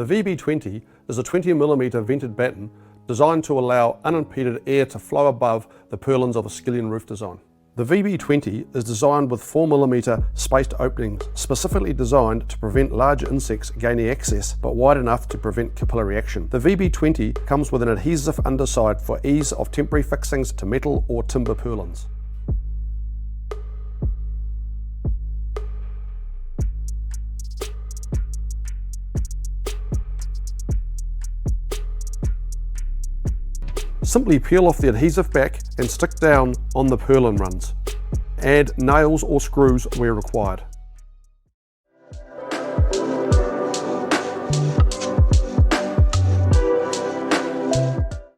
The VB20 is a 20mm vented batten designed to allow unimpeded air to flow above the purlins of a skillion roof design. The VB20 is designed with 4mm spaced openings, specifically designed to prevent large insects gaining access, but wide enough to prevent capillary action. The VB20 comes with an adhesive underside for ease of temporary fixings to metal or timber purlins. Simply peel off the adhesive back and stick down on the purlin runs. Add nails or screws where required.